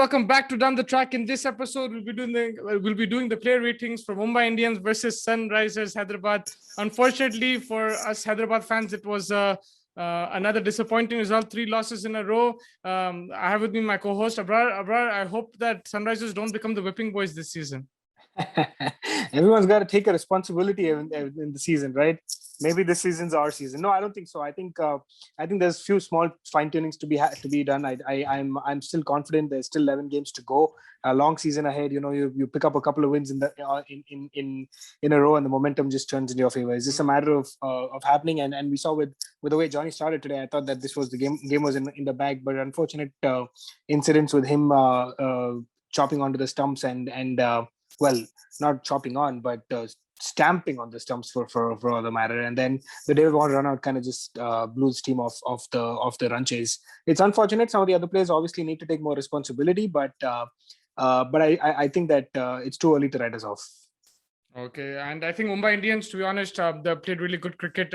welcome back to Down the Track. In this episode, we'll be doing the player ratings for Mumbai Indians versus Sunrisers Hyderabad. Unfortunately for us Hyderabad fans, it was another disappointing result. 3 losses in a row. I have with me my co-host Abrar. Abrar, I hope that Sunrisers don't become the whipping boys this season. Everyone's got to take a responsibility in the season, right? Maybe this season's our season. No, I don't think so. I think there's few small fine tunings to be done. I'm still confident. There's still 11 games to go. A long season ahead. You know, you pick up a couple of wins in a row, and the momentum just turns in your favor. It's just a matter of happening. And we saw with the way Johnny started today. I thought that this was the game was in the bag, but unfortunate incidents with him chopping onto the stumps and well, not chopping on, but stamping on the stumps for all the matter. And then the David Warner run out kind of just blew the steam off the run chase. It's unfortunate. Some of the other players obviously need to take more responsibility, but I think that it's too early to write us off. Okay, and I think Mumbai Indians, to be honest, they played really good cricket.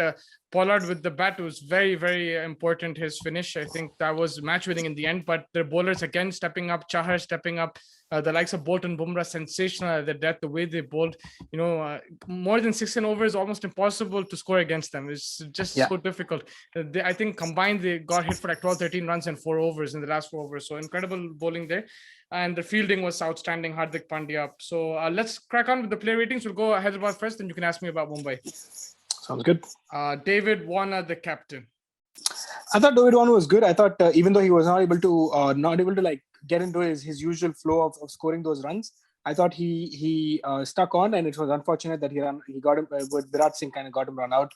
Pollard with the bat was very, very important. His finish, I think that was match winning in the end. But the bowlers again stepping up, Chahar stepping up, the likes of Boult and Bumrah, sensational at the death, the way they bowled. You know, more than 16 overs, almost impossible to score against them. It's just so difficult. I think combined, they got hit for like 12, 13 runs in 4 overs in the last 4 overs. So incredible bowling there. And the fielding was outstanding, Hardik Pandya. So let's crack on with the player ratings. We'll go Hyderabad first, and you can ask me about Mumbai. Sounds good. David Warner, the captain. I thought David Warner was good. I thought even though he was not able to like get into his usual flow of scoring those runs, I thought he stuck on, and it was unfortunate that he got him with Virat Singh kind of got him run out.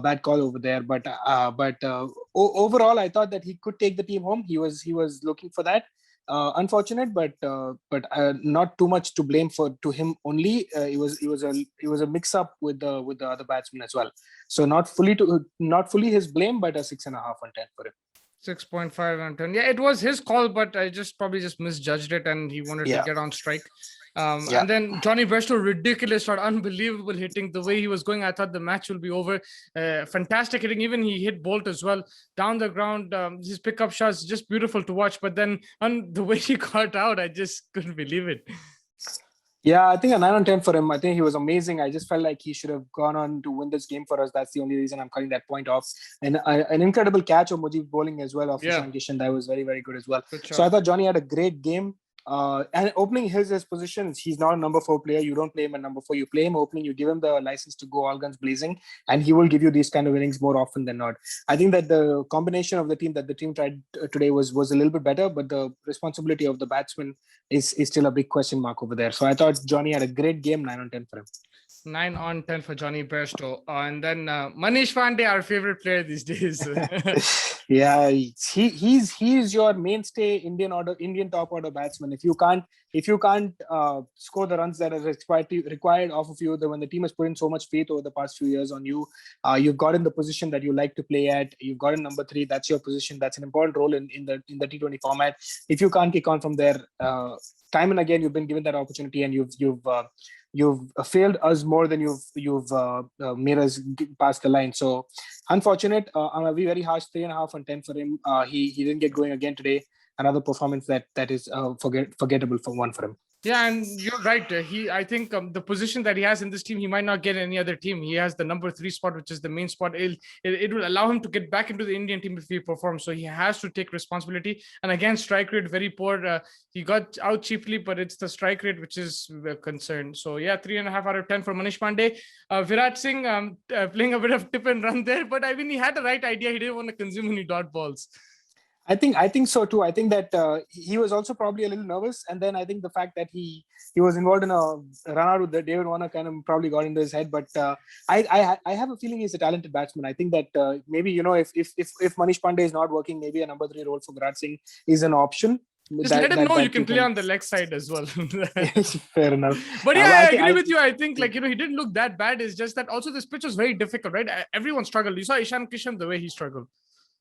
Bad call over there, but overall I thought that he could take the team home. He was looking for that. Unfortunate, but not too much to blame to him only. It was a mix up with the other batsmen as well. So not fully his blame, but a 6.5 on 10 for him. 6.5 on 10. Yeah, it was his call, but I probably misjudged it, and he wanted to get on strike. And then Johnny Bairstow, ridiculous shot, unbelievable hitting. The way he was going, I thought the match will be over. Fantastic hitting. Even he hit Boult as well down the ground. His pickup shots just beautiful to watch. But then on the way he got out, I just couldn't believe it. Yeah, I think a 9 on 10 for him. I think he was amazing. I just felt like he should have gone on to win this game for us. That's the only reason I'm cutting that point off. And an incredible catch of Mujib bowling as well off Ishan Kishan. That was very, very good as well. So I thought Johnny had a great game. And opening his positions, he's not a number 4 player. You don't play him at number 4. You play him opening. You give him the license to go all guns blazing, and he will give you these kind of innings more often than not. I think that the combination of the team tried today was a little bit better, but the responsibility of the batsman is still a big question mark over there. So I thought Johnny had a great game. 9 on 10 for him. 9 on 10 for Johnny Bairstow. And then Manish Pandey, our favorite player these days. Yeah, he's your mainstay Indian top order batsman. If you can't score the runs that are required off of you, when the team has put in so much faith over the past few years on you, you've got in the position that you like to play at. You've got in number 3. That's your position. That's an important role in the T20 format. If you can't kick on from there, time and again you've been given that opportunity, and you've failed us more than you've made us past the line. So unfortunate. I'm a very harsh 3.5 on 10 for him. He didn't get going again today. Another performance that is forgettable for him. Yeah, and you're right. I think the position that he has in this team, he might not get any other team. He has the number 3 spot, which is the main spot. It will allow him to get back into the Indian team if he performs. So he has to take responsibility. And again, strike rate very poor. He got out cheaply, but it's the strike rate which is a concern. So yeah, 3.5 out of 10 for Manish Pandey. Virat Singh playing a bit of tip and run there, but I mean, he had the right idea. He didn't want to consume any dot balls. I think so too. I think that he was also probably a little nervous, and then I think the fact that he was involved in a run out with the David Warner kind of probably got into his head. But I have a feeling he's a talented batsman. I think that maybe if Manish Pandey is not working, maybe a number 3 role for Virat Singh is an option. Just let him know you can play on the leg side as well. Fair enough. But yeah, I agree with you. I think he didn't look that bad. It's just that also this pitch was very difficult, right? Everyone struggled. You saw Ishan Kishan, the way he struggled.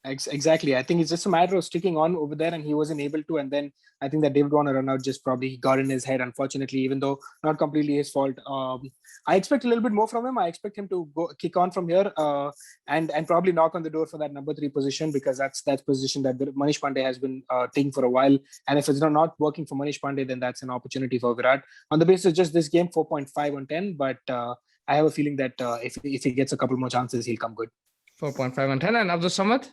Exactly. I think it's just a matter of sticking on over there, and he wasn't able to. And then I think that David Warner run out just probably got in his head, unfortunately, even though not completely his fault. I expect a little bit more from him. I expect him to go kick on from here, and probably knock on the door for that number 3 position, because that's position that Manish Pandey has been taking for a while. And if it's not working for Manish Pandey, then that's an opportunity for Virat. On the basis of just this game, 4.5 on 10, but I have a feeling that if he gets a couple more chances, he'll come good. 4.5 on 10. And Abdul Samad?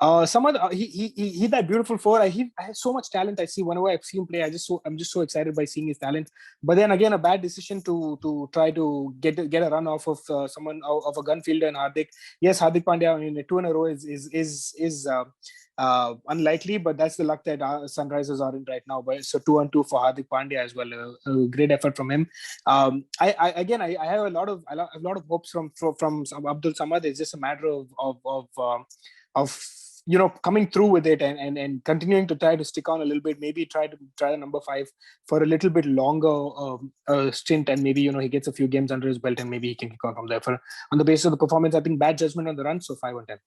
Samad, he that beautiful four. I have so much talent. I see whenever I see him play, I'm just so excited by seeing his talent. But then again, a bad decision to try to get a run off of someone of a gun fielder and Hardik. Yes, Hardik Pandya, I mean, 2 in a row is unlikely, but that's the luck that Sunrisers are in right now. But so 2 on 2 for Hardik Pandya as well. A great effort from him. I have a lot of hopes from Abdul Samad. It's just a matter of coming through with it and continuing to try to stick on a little bit, maybe try the number 5 for a little bit longer stint, and maybe he gets a few games under his belt, and maybe he can kick on from there. On the basis of the performance, I think bad judgment on the run, so 5 on 10.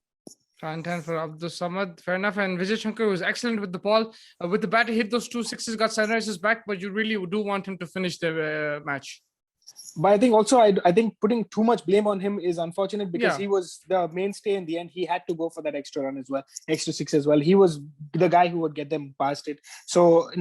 5 on 10 for Abdul Samad, fair enough. And Vijay Shankar was excellent with the ball. With the bat, he hit those 2 sixes, got Sunrisers back, but you really do want him to finish the match. But I think also, I think putting too much blame on him is unfortunate, because he was the mainstay in the end. He had to go for that extra run as well, extra 6 as well. He was the guy who would get them past it. So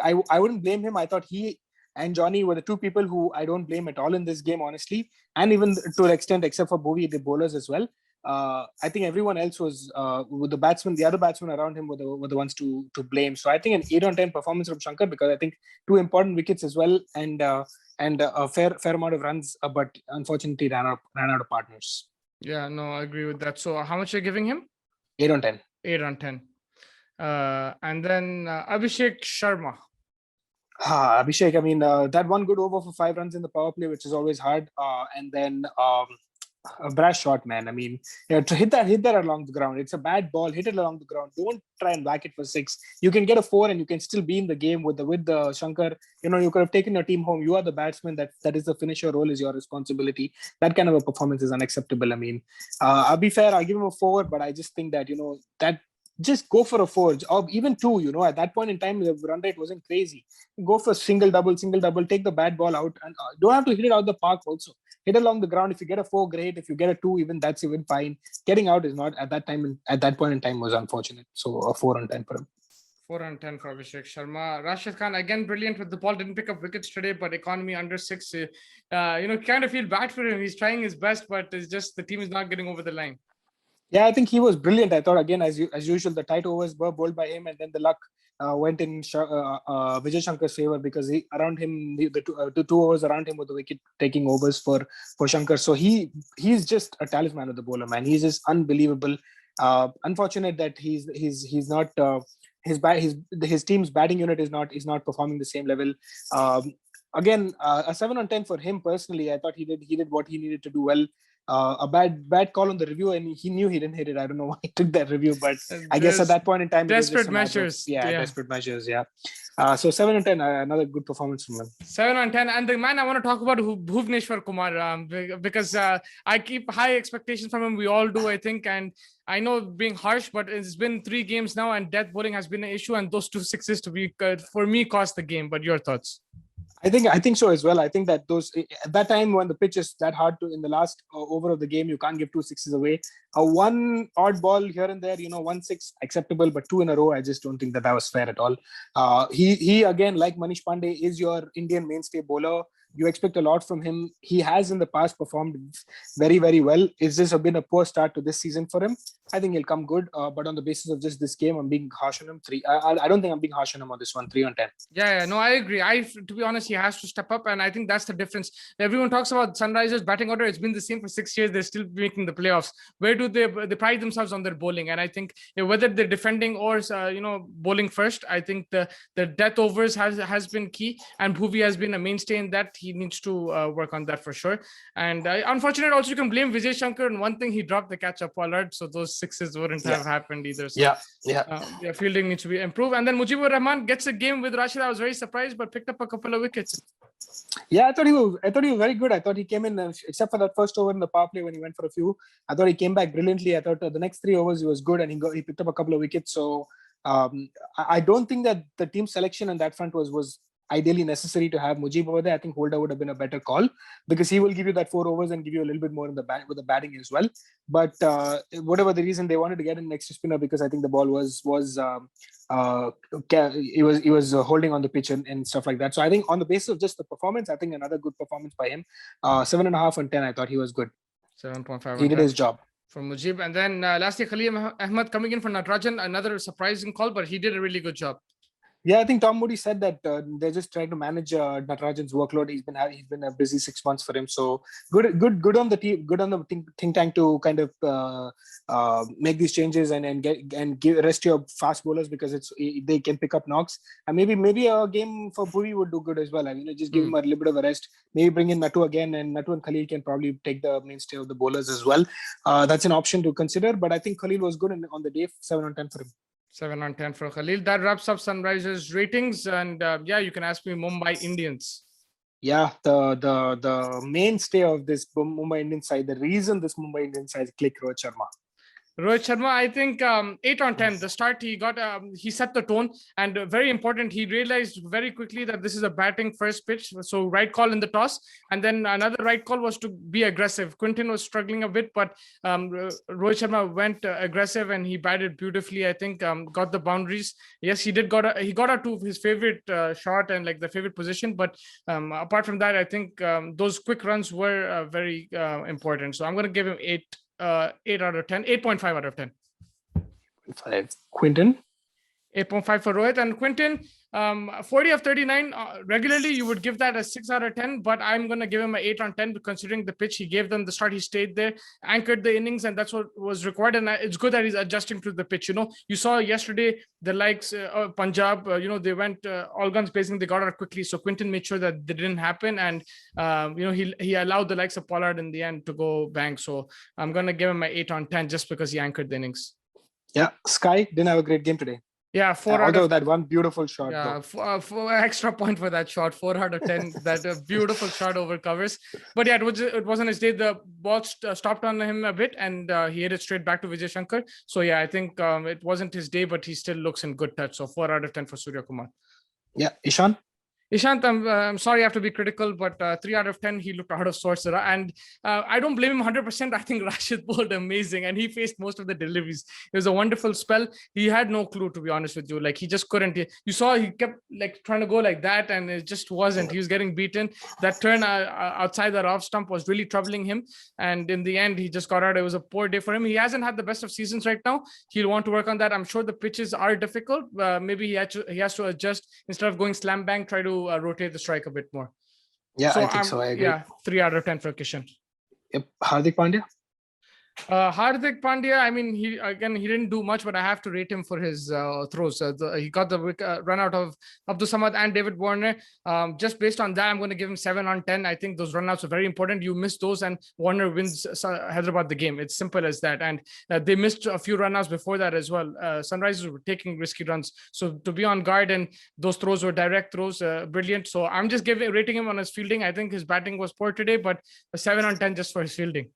I wouldn't blame him. I thought he and Johnny were the 2 people who I don't blame at all in this game, honestly. And even to an extent, except for Bhuvi, the bowlers as well. I think everyone else was with the other batsmen around him were the ones to blame. So I think an 8 on 10 performance from Shankar, because I think 2 important wickets as well, and a fair amount of runs, but unfortunately ran out of partners. Yeah, no, I agree with that. So how much are you giving him? 8 on 10. 8 on 10. And then Abhishek Sharma. Abhishek, I mean, that one good over for 5 runs in the power play, which is always hard. And then a brash shot, man. I mean, to hit that along the ground. It's a bad ball. Hit it along the ground. Don't try and whack it for 6. You can get a 4, and you can still be in the game with the Shankar. You could have taken your team home. You are the batsman. That is the finisher role is your responsibility. That kind of a performance is unacceptable. I mean, I'll be fair. I'll give him a 4, but I just think that that. Just go for a 4 or even 2. At that point in time, the run rate wasn't crazy. Go for single double, take the bad ball out, and don't have to hit it out the park also. Hit along the ground. If you get a 4, great. If you get a 2, even that's even fine. Getting out is not at that point in time was unfortunate. So a 4 on 10 for him. 4 on 10 for Abhishek Sharma. Rashid Khan, again, brilliant with the ball. Didn't pick up wickets today, but economy under 6. Kind of feel bad for him. He's trying his best, but it's just the team is not getting over the line. Yeah, I think he was brilliant. I thought, again, as usual, the tight overs were bowled by him, and then the luck went in Vijay Shankar's favor, because around him, the 2 overs around him were the wicket-taking overs for Shankar. So he's just a talisman of the bowler, man. He's just unbelievable. Unfortunate that he's not his team's batting unit is not performing the same level. Again, a 7 on 10 for him personally. I thought he did what he needed to do well. A bad call on the review, and he knew he didn't hit it. I don't know why he took that review, but I guess at that point in time, desperate measures. Desperate measures. Yeah. So 7 on 10, another good performance from him. 7 on 10, and the man I want to talk about, Bhuvneshwar Kumar, because I keep high expectations from him. We all do, I think, and I know being harsh, but it's been 3 games now, and death bowling has been an issue, and those 2 sixes for me cost the game. But your thoughts? I think so as well. I think that at that time when the pitch is that hard to, in the last over of the game, you can't give 2 sixes away. One odd ball here and there, 1 6 acceptable, but 2 in a row, I just don't think that was fair at all. He again, like Manish Pandey, is your Indian mainstay bowler. You expect a lot from him. He has in the past performed very, very well. It's just been a poor start to this season for him. I think he'll come good, but on the basis of just this game, I'm being harsh on him. 3. I don't think I'm being harsh on him on this one. 3 on 10. Yeah, no, I agree. To be honest, he has to step up, and I think that's the difference. Everyone talks about Sunrisers batting order. It's been the same for 6 years. They're still making the playoffs. Where do they pride themselves on their bowling? And I think whether they're defending or bowling first, I think the death overs has been key, and Bhuvi has been a mainstay in that. He needs to work on that for sure. And unfortunately, also you can blame Vijay Shankar on one thing. He dropped the catch-up Pollard, so those sixes wouldn't Yeah. have happened either. So, Yeah. fielding needs to be improved. And then Mujibur Rahman gets a game with Rashid. I was very surprised, but picked up a couple of wickets. Yeah, I thought he was very good. I thought he came in, except for that first over in the power play when he went for a few. I thought he came back brilliantly. I thought the next 3 overs he was good, and he picked up a couple of wickets. So I don't think that the team selection on that front was ideally necessary to have Mujib over there. I think Holder would have been a better call because he will give you that 4 overs and give you a little bit more in the with the batting as well. But whatever the reason, they wanted to get an extra spinner because I think the ball was he was holding on the pitch and stuff like that. So I think on the basis of just the performance, I think another good performance by him. 7.5 on 10. I thought he was good. 7.5. He did his job. From Mujib. And then lastly, Khalil Ahmed coming in for Natarajan, another surprising call, but he did a really good job. Yeah, I think Tom Moody said that they're just trying to manage Natarajan's workload. He's been a busy 6 months for him. So good on the team, good on the think tank to kind of make these changes and give rest your fast bowlers because they can pick up knocks. And maybe a game for Bhuvi would do good as well. I mean, just give him a little bit of a rest. Maybe bring in Natu again, and Natu and Khalil can probably take the mainstay of the bowlers as well. That's an option to consider. But I think Khalil was good on the day. 7 on 10 for him. 7 on 10 for Khalil. That wraps up Sunrisers ratings. And you can ask me Mumbai Indians. Yeah, the mainstay of this Mumbai Indians side, the reason this Mumbai Indians side click Rohit Sharma. Rohit Sharma, I think 8 on 10. The start, he set the tone, and very important, he realized very quickly that this is a batting first pitch. So right call in the toss, and then another right call was to be aggressive. Quinton was struggling a bit, but Rohit Sharma went aggressive and he batted beautifully. I think got the boundaries. Yes, he got out to his favorite shot and like the favorite position. But apart from that, I think those quick runs were very important. So I'm going to give him 8 out of 10, 8.5 out of 10. 5. Quinton? 8.5 for Rohit. And Quinton, 40 of 39, regularly you would give that a 6 out of 10, but I'm going to give him an 8 on 10 considering the pitch. He gave them the start, he stayed there, anchored the innings, and that's what was required. And it's good that he's adjusting to the pitch. You saw yesterday the likes of Punjab, they went all guns blazing, they got out quickly. So Quinton made sure that didn't happen. And, he allowed the likes of Pollard in the end to go bang. So I'm going to give him an 8 on 10 just because he anchored the innings. Yeah, Sky didn't have a great game today. Yeah, 4 out although of that one beautiful shot. Yeah, for extra point for that shot. 4 out of 10. That beautiful shot over covers. But yeah, it wasn't his day. The ball stopped on him a bit, and he hit it straight back to Vijay Shankar. So yeah, I think it wasn't his day, but he still looks in good touch. So 4 out of 10 for Surya Kumar. Yeah, Ishan. Ishant, I'm sorry I have to be critical, but 3 out of 10, he looked out of sorts. And I don't blame him 100%. I think Rashid bowled amazing, and he faced most of the deliveries. It was a wonderful spell. He had no clue, to be honest with you. Like, he just couldn't. You saw he kept like trying to go like that, and it just wasn't. He was getting beaten. That turn outside that off stump was really troubling him. And in the end, he just got out. It was a poor day for him. He hasn't had the best of seasons right now. He'll want to work on that. I'm sure the pitches are difficult. Maybe he has to adjust. Instead of going slam bang, try to rotate the strike a bit more. Yeah, I think so. I agree. Yeah, 3 out of 10 for Kishan. Yep. Hardik Pandya. Hardik Pandya, I mean, he didn't do much, but I have to rate him for his throws. He got the run out of Abdul Samad and David Warner. Just based on that, I'm going to give him 7 on 10. I think those runouts are very important. You miss those, and Warner wins Hyderabad the game. It's simple as that. And they missed a few runouts before that as well. Sunrisers were taking risky runs, so to be on guard, and those throws were direct throws, brilliant. So I'm just rating him on his fielding. I think his batting was poor today, but a 7 on 10 just for his fielding.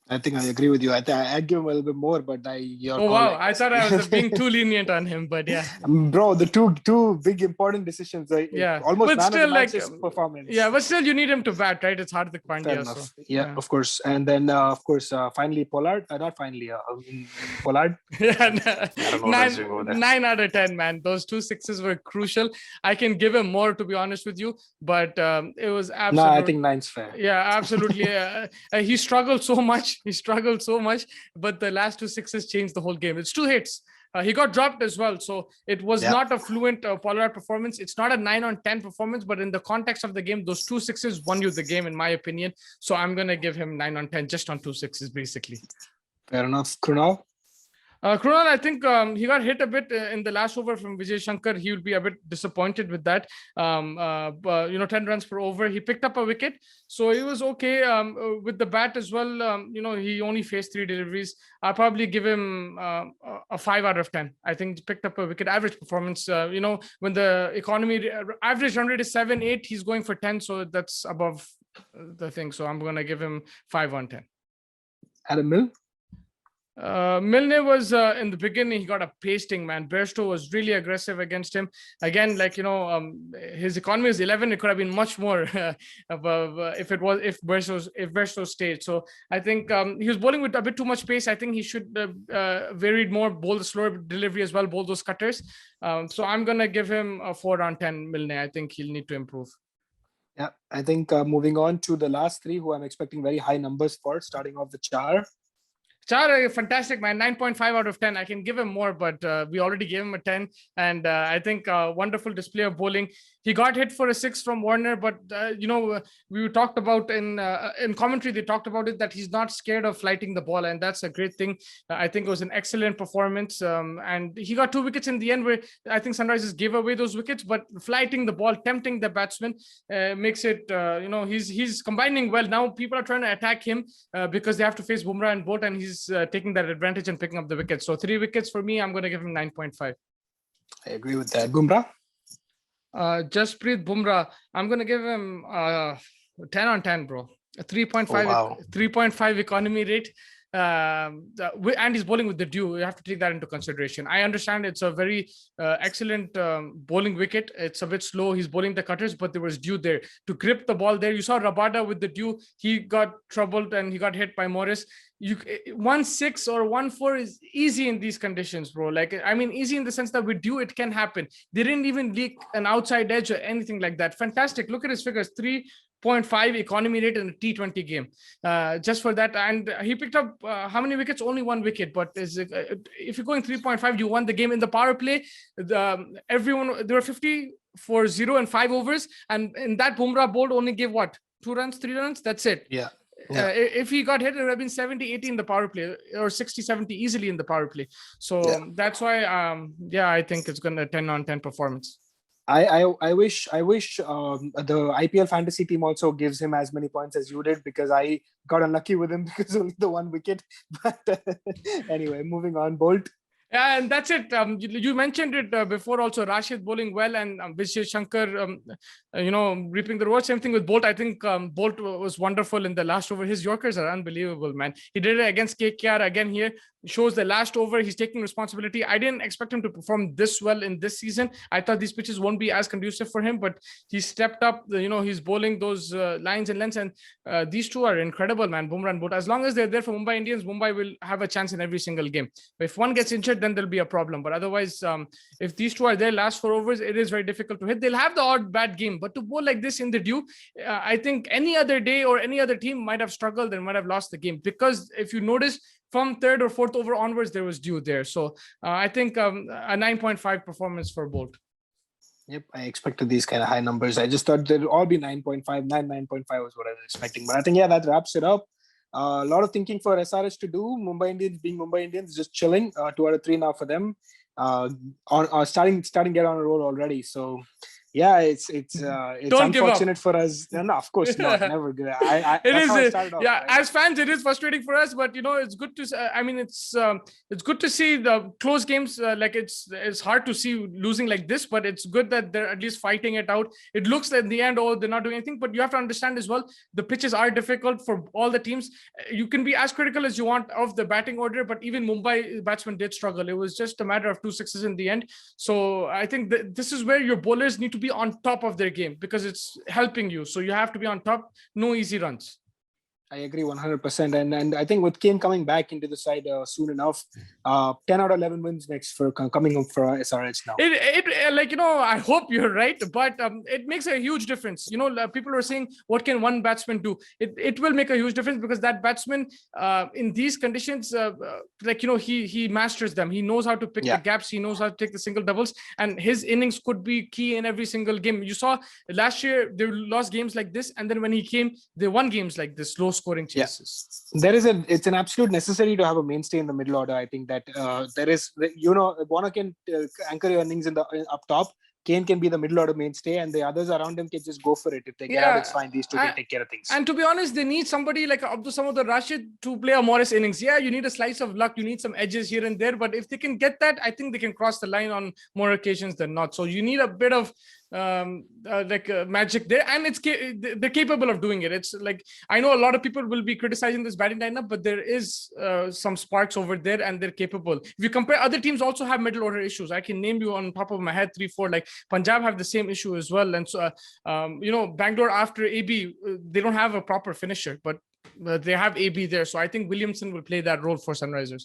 I think I agree with you. I'd give him a little bit more, but wow! I thought I was being too lenient on him, but yeah. Bro, the two big important decisions. Yeah, almost but still, like performance. Yeah, but still, you need him to bat, right? It's Hardik Pandya. So, yeah, of course. And then, of course, finally Pollard. Not finally, Pollard. Yeah, 9 out of 10, man. Those 2 sixes were crucial. I can give him more, to be honest with you, but it was absolutely. No, I think 9's fair. Yeah, absolutely. He struggled so much. But the last 2 sixes changed the whole game. It's 2 hits. He got dropped as well. So it was not a fluent Pollard performance. It's not a 9 on 10 performance, but in the context of the game, those 2 sixes won you the game, in my opinion. So I'm going to give him 9 on 10 just on 2 sixes, basically. Fair enough. Krunal? Krunal, I think he got hit a bit in the last over from Vijay Shankar. He will be a bit disappointed with that. 10 runs per over. He picked up a wicket, so he was okay with the bat as well. He only faced 3 deliveries. I'll probably give him a 5 out of 10. I think he picked up a wicket. Average performance. When the economy average run rate is 7-8, he's going for 10, so that's above the thing. So I'm gonna give him 5/10. Adam Mill. Milne was in the beginning, he got a pasting, man. Bairstow was really aggressive against him. Again, his economy is 11. It could have been much more above if Bairstow stayed. So I think he was bowling with a bit too much pace. I think he should varied more, bowl the slower delivery as well, bowl those cutters. So I'm gonna give him a 4/10, Milne. I think he'll need to improve. Yeah, I think moving on to the last three, who I'm expecting very high numbers for, starting off with Char. Char, fantastic, man. 9.5/10. I can give him more, but we already gave him a 10. And I think wonderful display of bowling. He got hit for a 6 from Warner, but we talked about in commentary, they talked about it, that he's not scared of flighting the ball, and that's a great thing. I think it was an excellent performance, and he got 2 wickets in the end, where I think Sunrisers gave away those wickets, but flighting the ball, tempting the batsman, makes it, he's combining well. Now people are trying to attack him because they have to face Bumrah and Boult, and he's taking that advantage and picking up the wickets. So 3 wickets for me. I'm going to give him 9.5. I agree with that. Bumrah? Jasprit Bumrah, I'm going to give him 10/10, bro. A 3.5 economy rate. And he's bowling with the dew. You have to take that into consideration. I understand it's a very excellent bowling wicket. It's a bit slow. He's bowling the cutters, but there was dew there to grip the ball there. You saw Rabada with the dew. He got troubled and he got hit by Morris. 1-6 or 1-4 is easy in these conditions, bro. Easy in the sense that with dew it can happen. They didn't even leak an outside edge or anything like that. Fantastic. Look at his figures. 3.5 economy rate in a T20 game, just for that. And he picked up how many wickets? Only 1 wicket. But if you're going 3.5, you won the game. In the power play, there were 50 for 0 and 5 overs, and in that Bumrah bowled only gave what, 2 runs, 3 runs? That's it. Yeah. If he got hit, it would have been 70-80 in the power play, or 60-70 easily in the power play. So that's why I think it's gonna 10/10 performance. I wish the IPL fantasy team also gives him as many points as you did, because I got unlucky with him because only the 1 wicket. But anyway, moving on. Boult. Yeah, and that's it. You mentioned it before also. Rashid bowling well, and Vijay Shankar, reaping the reward. Same thing with Boult. I think Boult was wonderful in the last over. His Yorkers are unbelievable, man. He did it against KKR again here. Shows the last over he's taking responsibility. I didn't expect him to perform this well in this season. I thought these pitches won't be as conducive for him, but he stepped up. He's bowling those lines and lengths, and these two are incredible, man. Bumrah and Boult. As long as they're there for Mumbai Indians, Mumbai will have a chance in every single game. If one gets injured, then there'll be a problem. But otherwise, if these two are there last 4 overs, it is very difficult to hit. They'll have the odd bad game, but to bowl like this in the dew, I think any other day or any other team might have struggled and might have lost the game, because if you notice, from 3rd or 4th over onwards, there was dew there. So I think a 9.5 performance for Boult. Yep, I expected these kind of high numbers. I just thought they'd all be 9.5. 9.5 was what I was expecting. But I think, that wraps it up. A lot of thinking for SRH to do. Mumbai Indians being Mumbai Indians, just chilling. 2 out of 3 now for them. Starting get on a roll already. So yeah, it's unfortunate for us. No, of course not. Never good. As fans, it is frustrating for us, but it's good to. It's good to see the close games. It's hard to see losing like this, but it's good that they're at least fighting it out. It looks like in the end, they're not doing anything, but you have to understand as well, the pitches are difficult for all the teams. You can be as critical as you want of the batting order, but even Mumbai batsmen did struggle. It was just a matter of 2 sixes in the end. So I think this is where your bowlers need to be on top of their game, because it's helping you. So you have to be on top. No easy runs. I agree 100%. And I think with Kane coming back into the side soon enough, 10 out of 11 wins next for coming up for SRH now. I hope you're right, but it makes a huge difference. People are saying, what can one batsman do? It will make a huge difference, because that batsman in these conditions, he masters them. He knows how to pick the gaps. He knows how to take the single doubles, and his innings could be key in every single game. You saw last year, they lost games like this, and then when he came, they won games like this, low scoring Yeah. chases. It's an absolute necessary to have a mainstay in the middle order. I think that there is, Warner can anchor your innings in the up top. Kane can be the middle order mainstay, and the others around him can just go for it. If they get out, it's fine. These two can take care of things. And to be honest, they need somebody like Abdul Samad or Rashid to play a Morris innings. Yeah, you need a slice of luck. You need some edges here and there. But if they can get that, I think they can cross the line on more occasions than not. So you need a bit of magic there, and they're capable of doing it. It's like, I know a lot of people will be criticizing this batting lineup, but there is some sparks over there, and they're capable. If you compare, other teams also have middle order issues. I can name you on top of my head 3-4. Like Punjab have the same issue as well, and so Bangalore after AB, they don't have a proper finisher, but they have AB there. So I think Williamson will play that role for Sunrisers.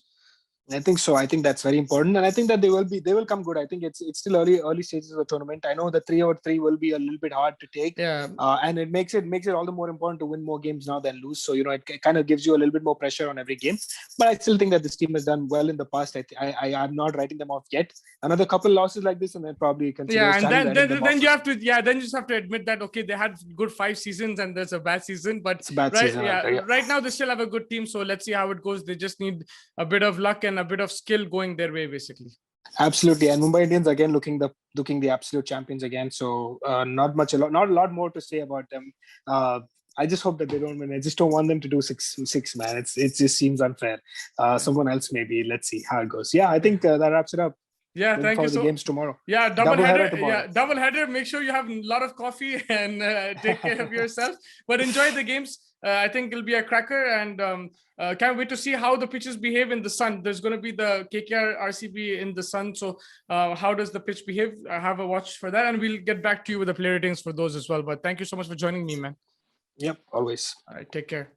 I think so. I think that's very important, and I think that they will come good. I think it's still early stages of the tournament. I know the 3/3 will be a little bit hard to take, and it makes it all the more important to win more games now than lose. So it kind of gives you a little bit more pressure on every game. But I still think that this team has done well in the past. I'm not writing them off yet. Another couple losses like this, and then probably consider. Yeah, and then you have to then you just have to admit that they had good 5 seasons and there's a bad season, but it's a bad season. Right now they still have a good team. So let's see how it goes. They just need a bit of luck and a bit of skill going their way, basically. Absolutely, and Mumbai Indians again looking the absolute champions again. So not a lot more to say about them. I just hope that they don't win. I just don't want them to do six, man. It just seems unfair. Someone else maybe. Let's see how it goes. Yeah, I think that wraps it up. Yeah, thank you. The games tomorrow. Yeah, double header tomorrow. Yeah, double header. Make sure you have a lot of coffee and take care of yourself. But enjoy the games. I think it'll be a cracker, and can't wait to see how the pitches behave in the sun. There's going to be the KKR RCB in the sun. So how does the pitch behave? I have a watch for that, and we'll get back to you with the player ratings for those as well. But thank you so much for joining me, man. Yep, always. All right, take care.